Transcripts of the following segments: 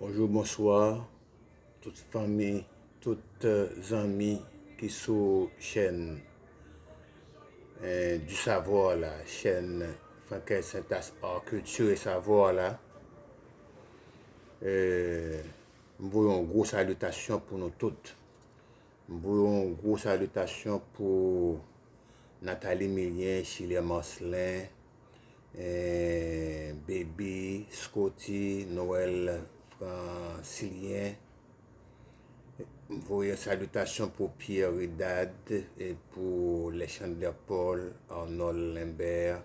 Bonjour, bonsoir, toute famille, toutes amis qui sont chaîne du savoir la chaîne Frankel Saint-As Art Culture et Savoir là. Nous voyons une grosse salutation pour nous toutes. Nous voyons une grosse salutation pour Nathalie Millien, Chilien Marcelin, Baby, Scotty, Noël Francilien. Voyons salutations pour Pierre Ridad et pour les Chandler Paul, Arnold Limbert,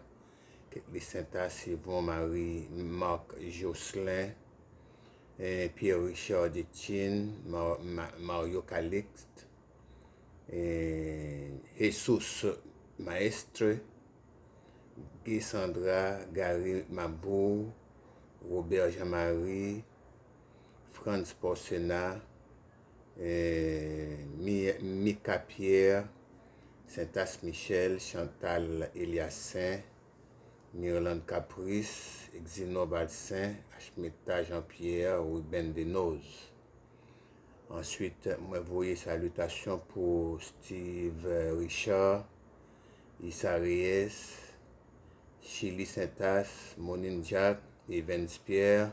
les Saint-As, Yvon Marie, Marc Jocelyn, Pierre-Richard Etienne, Mario Calixte, Jesus Maestre, Guy Sandra, Gary Mabou, Robert Jean-Marie, Franz Porcena, Mika Pierre, Saint-As Michel, Chantal Eliassin, Mirland Caprice, Exino Balsin, Ashmeta Jean-Pierre, Ruben Denoz. Ensuite, moi voyez salutations pour Steve Richard, Issa Reyes, Chili Saint-As, Monine Jacques, Evans Pierre,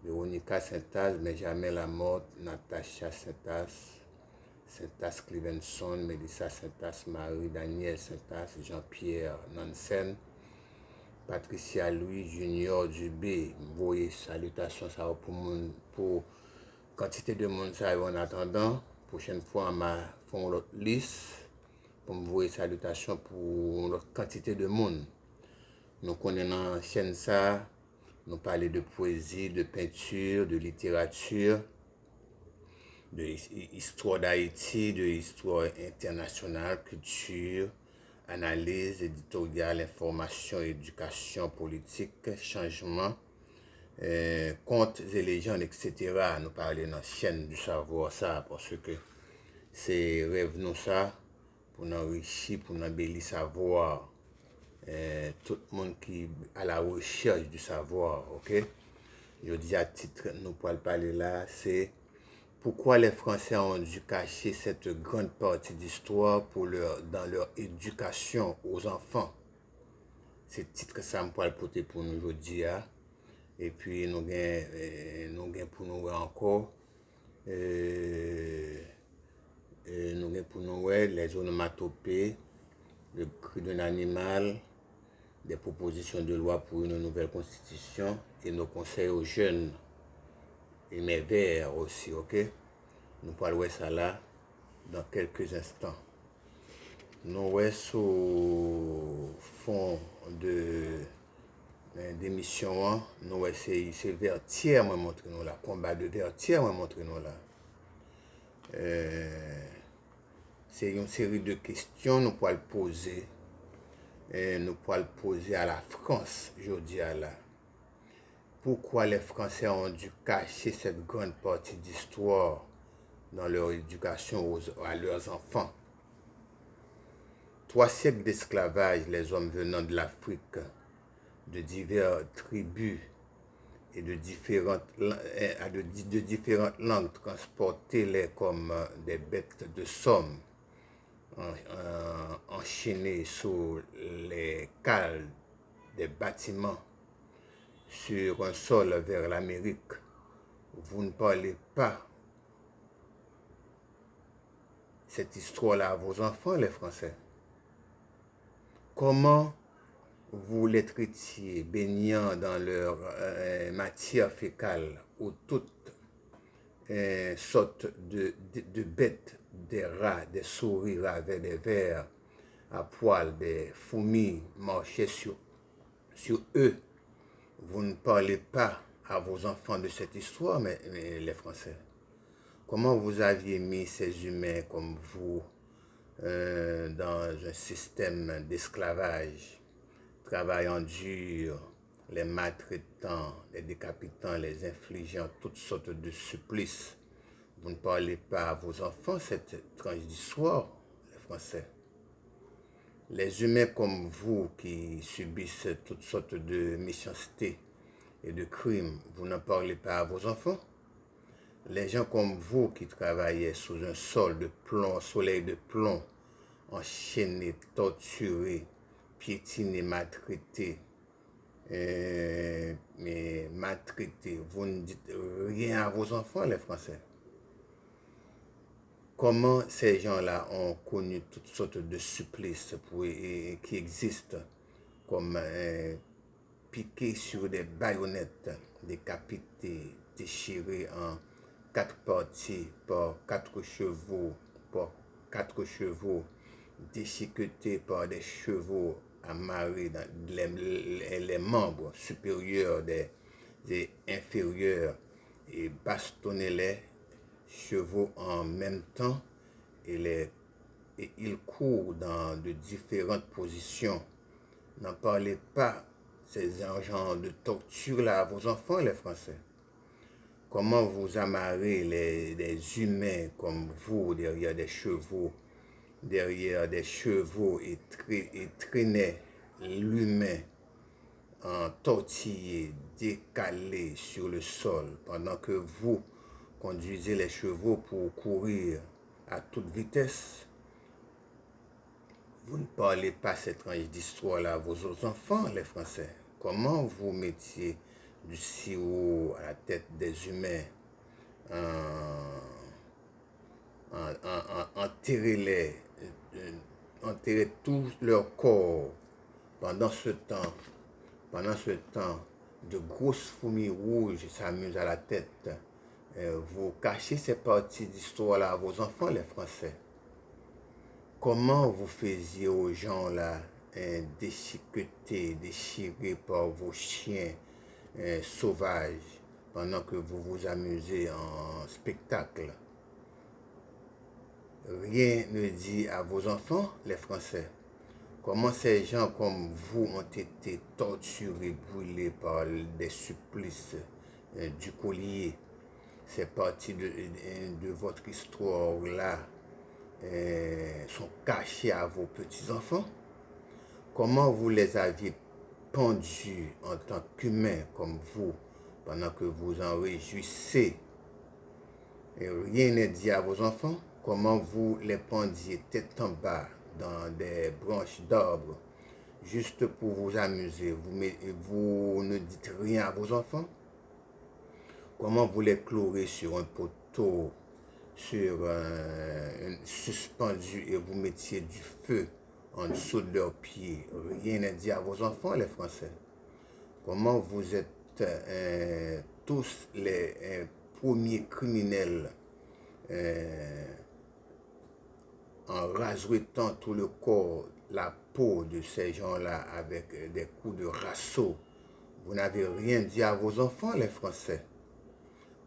Véronica Saint-As, Benjamin Lamotte, Natacha Saint-As, Saint-As Clevenson, Mélissa Saint-As, Marie-Daniel Saint-As, Jean-Pierre Nansen, Patricia Louis Junior Dubé. Vous voyez, salutations ça pour quantité de monde ça en attendant. Prochaine fois, on m'a fait l'autre liste pour me voir salutations pour l'autre quantité de monde. Nous connaissons la chaîne ça. Nous parlons de poésie, de peinture, de littérature, de histoire d'Haïti, de histoire internationale, culture, analyse, éditoriale, information, éducation, politique, changement, contes et légendes, etc. Nous parlons dans la chaîne du savoir ça, parce que c'est rêve nous ça, pour nous enrichir, pour nous embellir savoir. Tout le monde qui est à la recherche du savoir, ok? Je dis à titre, nous pourrons parler là, c'est pourquoi les Français ont dû cacher cette grande partie d'histoire dans leur éducation aux enfants. C'est le titre que ça me pourrait porter pour nous aujourd'hui. Et puis nous avons pour nous encore, les onomatopées, le cri d'un animal, des propositions de loi pour une nouvelle constitution et nos conseils aux jeunes et mes vers aussi, ok? Nous parlons de ça là dans quelques instants. Nous sommes sous fond d'émission, nous c'est Vertière, moi montrer nous là, combat de Vertière, moi montrer nous là. C'est une série de questions nous pourrons poser. Nous pourrons poser à la France, je dis là. Pourquoi les Français ont dû cacher cette grande partie d'histoire dans leur éducation à leurs enfants? 3 siècles d'esclavage, les hommes venant de l'Afrique, de diverses tribus et de différentes langues, transportés-les comme des bêtes de somme, enchaînés sur les cales des bâtiments, sur un sol vers l'Amérique. Vous ne parlez pas cette histoire-là à vos enfants, les Français. Comment vous les traitiez baignant dans leur matière fécale ou toutes sortes de bêtes, des rats, des souris avec des vers à poil, des fourmis marchaient sur eux. Vous ne parlez pas à vos enfants de cette histoire, mais les Français. Comment vous aviez mis ces humains comme vous dans un système d'esclavage, travaillant dur, les maltraitant, les décapitant, les infligeant toutes sortes de supplices? Vous ne parlez pas à vos enfants cette tranche d'histoire, les Français. Les humains comme vous qui subissent toutes sortes de méchanceté, et de crimes, vous n'en parlez pas à vos enfants? Les gens comme vous qui travaillaient sous un soleil de plomb, enchaînés, torturés, piétinés, maltraités, mais maltraités, vous ne dites rien à vos enfants, les Français. Comment ces gens-là ont connu toutes sortes de supplices qui existent, comme piqués sur des baïonnettes, décapités, déchirés en 4 parties par 4 chevaux, déchiquetés par des chevaux amarrés dans les membres supérieurs des inférieurs et bastonnés les chevaux en même temps et ils courent dans de différentes positions. N'en parlez pas ces genres de torture-là à vos enfants, les Français. Comment vous amarrez les humains comme vous derrière des chevaux et traînez l'humain en tortillé, décalé sur le sol, pendant que vous conduisez les chevaux pour courir à toute vitesse? Vous ne parlez pas cette tranche d'histoire-là à vos autres enfants, les Français. Comment vous mettiez du sirop à la tête des humains, enterrez tout leur corps. Pendant ce temps, de grosses fourmis rouges s'amusent à la tête. Vous cachez ces parties d'histoire-là à vos enfants, les Français. Comment vous faisiez aux gens là déchiquetés, déchirés par vos chiens sauvages pendant que vous vous amusez en spectacle? Rien ne dit à vos enfants, les Français. Comment ces gens comme vous ont été torturés, brûlés par des supplices du collier? Ces parties de votre histoire-là sont cachés à vos petits-enfants? Comment vous les aviez pendus en tant qu'humains comme vous, pendant que vous en réjouissez? Et rien n'est dit à vos enfants? Comment vous les pendiez tête en bas dans des branches d'arbres, juste pour vous amuser? Vous ne dites rien à vos enfants? Comment vous les clouez sur un poteau, suspendu, et vous mettiez du feu en dessous de leurs pieds? Rien n'est dit à vos enfants, les Français. Comment vous êtes tous les premiers criminels en rasoitant tout le corps, la peau de ces gens-là avec des coups de râteau? Vous n'avez rien dit à vos enfants, les Français.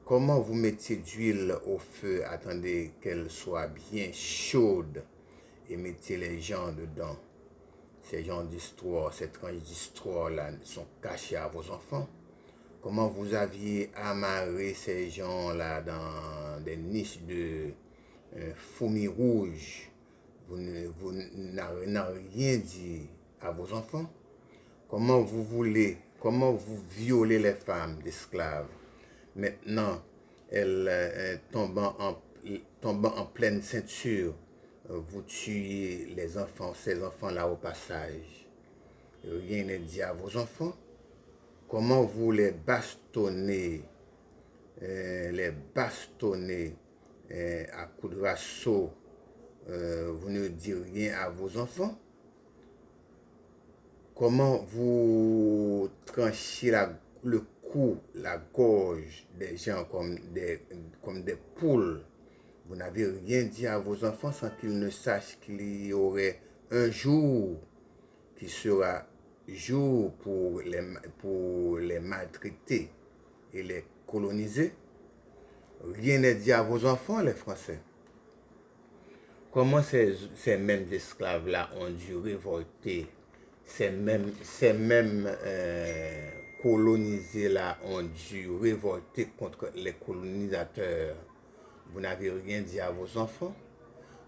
Comment vous mettiez d'huile au feu, attendez qu'elle soit bien chaude et mettez les gens dedans? Ces gens d'histoire, ces tranches d'histoire-là sont cachées à vos enfants. Comment vous aviez amarré ces gens-là dans des niches de fourmis rouges? Vous n'avez rien dit à vos enfants. Comment vous violez les femmes d'esclaves? Maintenant, elles tombant en pleine ceinture, vous tuez les enfants, ces enfants-là au passage. Rien n'est dit à vos enfants. Comment vous les bastonnez à coups de râteau? Vous ne dites rien à vos enfants. Comment vous tranchez le cou, la gorge des gens comme des poules? Vous n'avez rien dit à vos enfants sans qu'ils ne sachent qu'il y aurait un jour qui sera jour pour les maltraiter et les coloniser. Rien n'est dit à vos enfants, les Français. Comment ces mêmes esclaves-là ont dû révolter? Ces mêmes colonisés-là ont dû révolter contre les colonisateurs. Vous n'avez rien dit à vos enfants?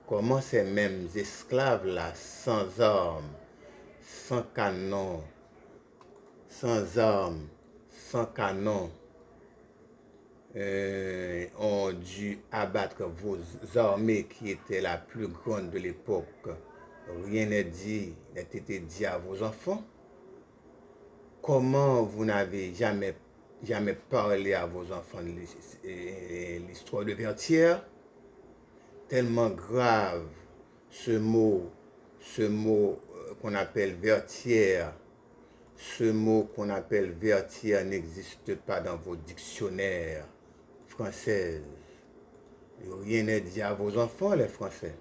Comment ces mêmes esclaves-là, sans armes, sans canon, sans 300 canons ont dû abattre vos armées qui étaient la plus grande de l'époque, rien n'a été dit à vos enfants? Comment vous n'avez jamais parlé à vos enfants de l'histoire de Vertières? Tellement grave ce mot qu'on appelle Vertières. Ce mot qu'on appelle Vertières n'existe pas dans vos dictionnaires français. Rien n'est dit à vos enfants, les Français.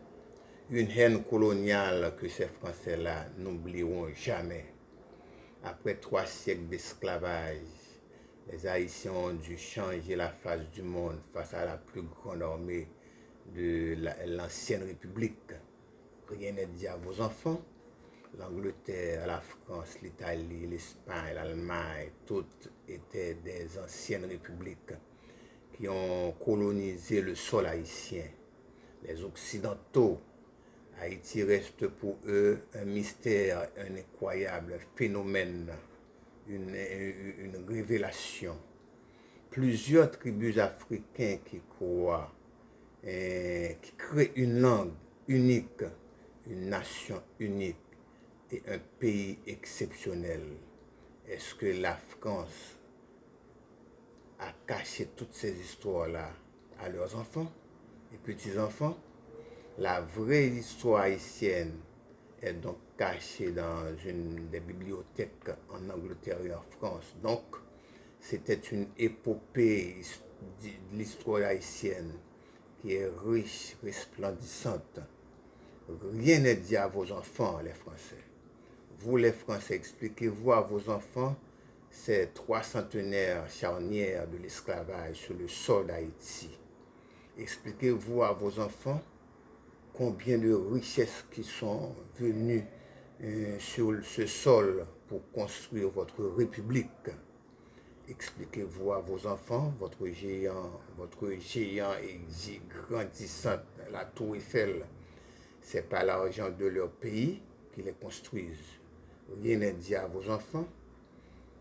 Une haine coloniale que ces Français-là n'oublieront jamais. Après 3 siècles d'esclavage, les Haïtiens ont dû changer la face du monde face à la plus grande armée de l'ancienne République. Rien n'est dit à vos enfants. L'Angleterre, la France, l'Italie, l'Espagne, l'Allemagne, toutes étaient des anciennes républiques qui ont colonisé le sol haïtien. Les Occidentaux, Haïti reste pour eux un mystère, un incroyable phénomène, une révélation. Plusieurs tribus africaines qui croient, qui créent une langue unique, une nation unique et un pays exceptionnel. Est-ce que la France a caché toutes ces histoires-là à leurs enfants et petits-enfants? La vraie histoire haïtienne est donc cachée dans une des bibliothèques en Angleterre et en France. Donc, c'était une épopée de l'histoire haïtienne qui est riche, resplendissante. Rien n'est dit à vos enfants, les Français. Vous, les Français, expliquez-vous à vos enfants ces 3 centenaires charnières de l'esclavage sur le sol d'Haïti. Expliquez-vous à vos enfants combien de richesses qui sont venues sur ce sol pour construire votre république. Expliquez-vous à vos enfants votre géant et grandissant, la tour Eiffel. C'est pas l'argent de leur pays qui les construisent. Rien n'est dit à vos enfants.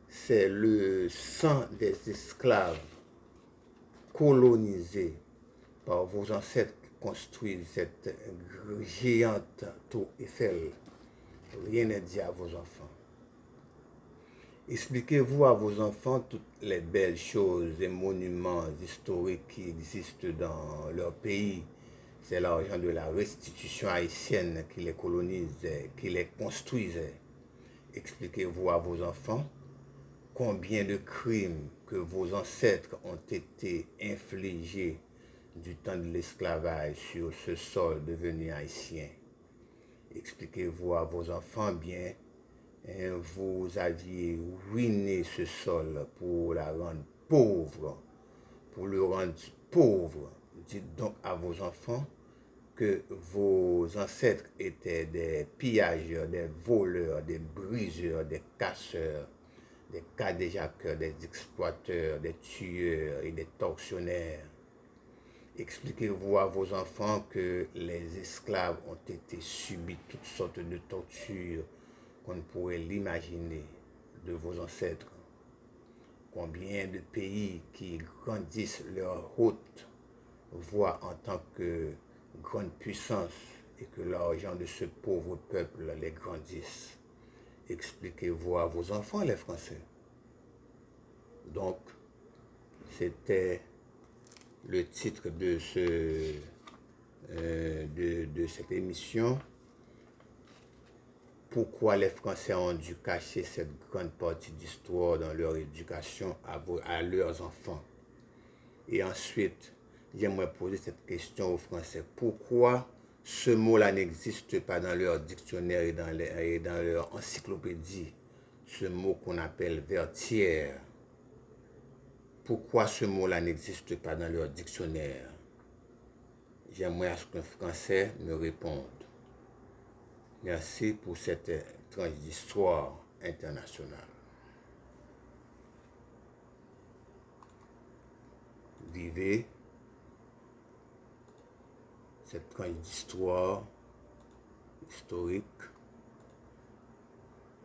C'est le sang des esclaves colonisés par vos ancêtres qui construisent cette géante tour Eiffel. Rien n'est dit à vos enfants. Expliquez-vous à vos enfants toutes les belles choses et monuments historiques qui existent dans leur pays. C'est l'argent de la restitution haïtienne qui les colonisait, qui les construisait. Expliquez-vous à vos enfants combien de crimes que vos ancêtres ont été infligés du temps de l'esclavage sur ce sol devenu haïtien. Expliquez-vous à vos enfants bien, vous aviez ruiné ce sol pour la rendre pauvre, pour le rendre pauvre. Dites donc à vos enfants que vos ancêtres étaient des pillageurs, des voleurs, des briseurs, des casseurs, des cadéjaceurs, des exploiteurs, des tueurs et des tortionnaires. Expliquez-vous à vos enfants que les esclaves ont été subis toutes sortes de tortures qu'on ne pourrait l'imaginer de vos ancêtres. Combien de pays qui grandissent leur haute voix en tant que grande puissance et que l'argent de ce pauvre peuple les grandisse. Expliquez-vous à vos enfants, les Français. Donc, c'était le titre de cette émission. Pourquoi les Français ont dû cacher cette grande partie d'histoire dans leur éducation à leurs enfants. Et ensuite, j'aimerais poser cette question aux Français. Pourquoi ce mot-là n'existe pas dans leur dictionnaire et dans leur encyclopédie? Ce mot qu'on appelle vertière. Pourquoi ce mot-là n'existe pas dans leur dictionnaire? J'aimerais à ce qu'un Français me réponde. Merci pour cette tranche d'histoire internationale. Vivez cette tranche d'histoire historique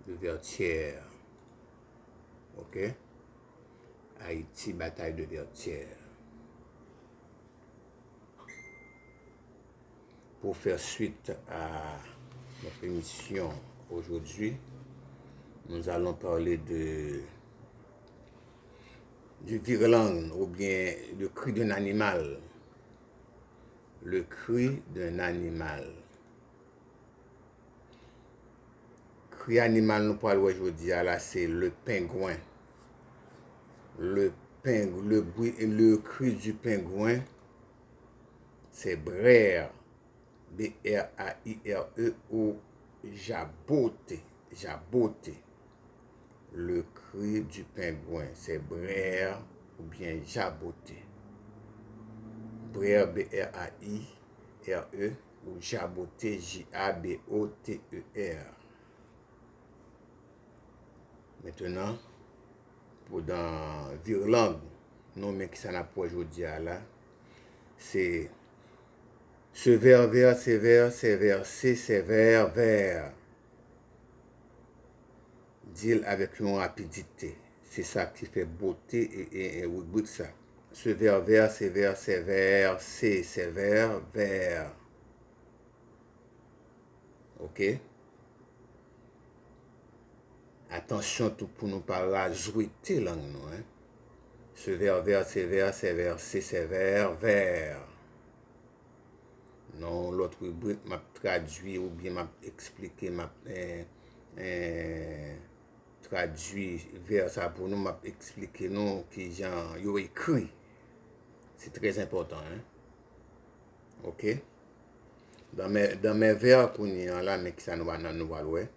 de Vertières. Ok? Haïti, bataille de Vertières. Pour faire suite à notre émission aujourd'hui, nous allons parler du virlang ou bien le cri d'un animal. Le cri d'un animal. Cri animal nous parlons aujourd'hui, là, c'est le pingouin. Le cri du pingouin, c'est brère, B-R-A-I-R-E ou jaboter. Jaboter. Le cri du pingouin, c'est brère ou bien jaboter. Brère, B-R-A-I-R-E ou jaboter, J-A-B-O-T-E-R. Maintenant, pour dans virlang, nommé qui s'en a pour aujourd'hui là, c'est ce vers, c'est versé, c'est vers. Dire avec une rapidité. C'est ça qui fait beauté et rubrique ça. Ce vers, c'est versé, c'est vers. Ok? Attention tout pour nous pas rajouter langue nous. Hein? Ce vers, c'est versé, c'est vers. Non, l'autre rubrique m'a traduit ou bien m'a expliqué, m'a traduit vers ça pour nous, m'a expliqué nous qui genre yo écrit. C'est très important, hein? Ok? Dans mes vers qu'on y a là, mais qui ça nous va ouais.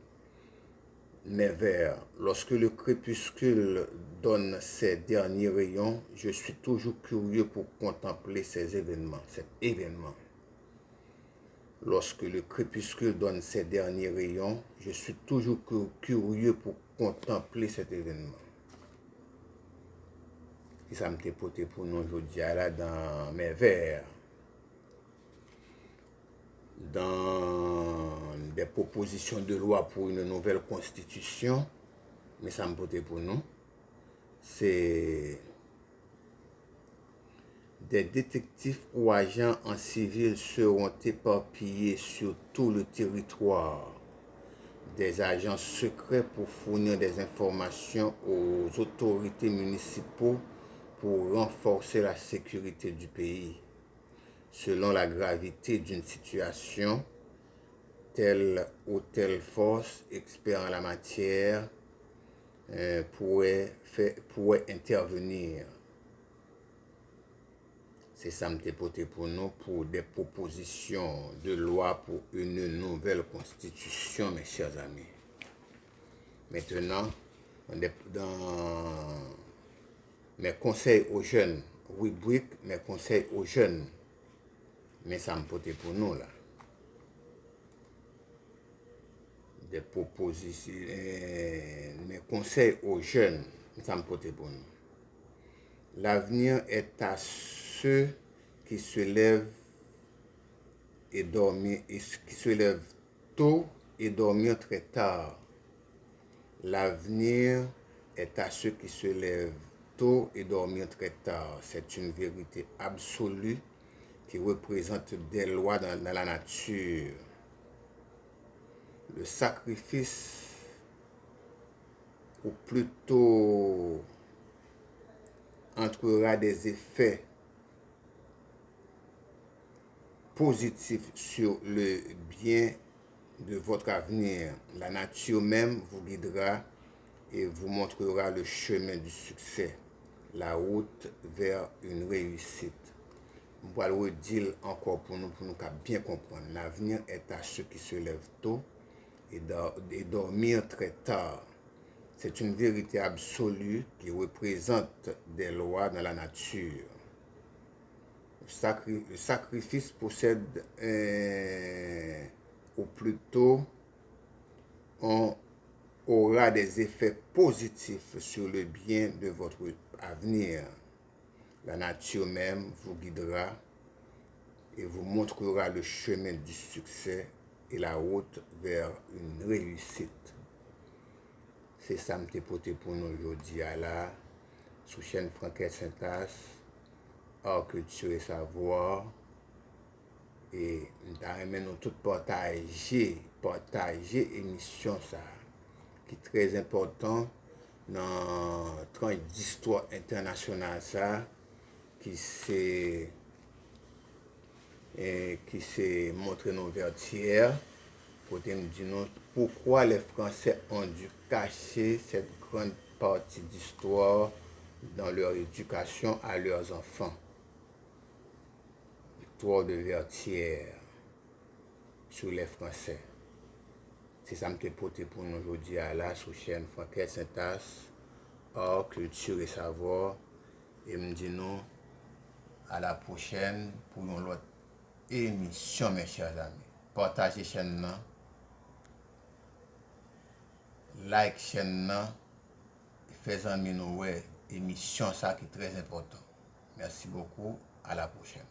Mes vers, lorsque le crépuscule donne ses derniers rayons, je suis toujours curieux pour contempler cet événement. Lorsque le crépuscule donne ses derniers rayons, je suis toujours curieux pour contempler cet événement. Et ça me porté pour nous aujourd'hui là dans mes vers. Dans des propositions de loi pour une nouvelle constitution, mais ça me porté pour nous, c'est des détectives ou agents en civil seront éparpillés sur tout le territoire. Des agents secrets pour fournir des informations aux autorités municipales pour renforcer la sécurité du pays. Selon la gravité d'une situation, telle ou telle force expert en la matière pourrait intervenir. C'est ça me porté pour nous pour des propositions de loi pour une nouvelle constitution, mes chers amis. Maintenant, dans mes conseils aux jeunes, rubrique mes conseils aux jeunes, mais ça me porté pour nous là. Des propositions, mes conseils aux jeunes, ça me porté pour nous. L'avenir est à ceux qui se lèvent tôt et dormir très tard. L'avenir est à ceux qui se lèvent tôt et dormir très tard. C'est une vérité absolue qui représente des lois dans la nature. Le sacrifice, ou plutôt entrera des effets positifs sur le bien de votre avenir. La nature même vous guidera et vous montrera le chemin du succès, la route vers une réussite. Je vais le redire encore pour nous bien comprendre. L'avenir est à ceux qui se lèvent tôt et dormir très tard. C'est une vérité absolue qui représente des lois dans la nature. Le sacrifice possède, ou plutôt, aura des effets positifs sur le bien de votre avenir. La nature même vous guidera et vous montrera le chemin du succès et la route vers une réussite. C'est ça que je porté pour nous aujourd'hui là. sous chaîne Franquette Saint-As, Art, Culture et Savoir. Et nous nous tout partager émission ça, qui est très important dans tranche d'histoire internationale ça, qui s'est montré nos vertières pour nous dire pourquoi les Français ont dû cacher cette grande partie d'histoire dans leur éducation à leurs enfants. L'histoire de Vertières sur les Français. C'est ça que je porté pour nous aujourd'hui à la sous chaîne Franquette Saint-As, Art, Culture et Savoir. Et me dis nous à la prochaine pour une autre émission, mes chers amis. Partagez chaîne, like chaîne, faites-en nous émission ça qui est très important. Merci beaucoup, à la prochaine.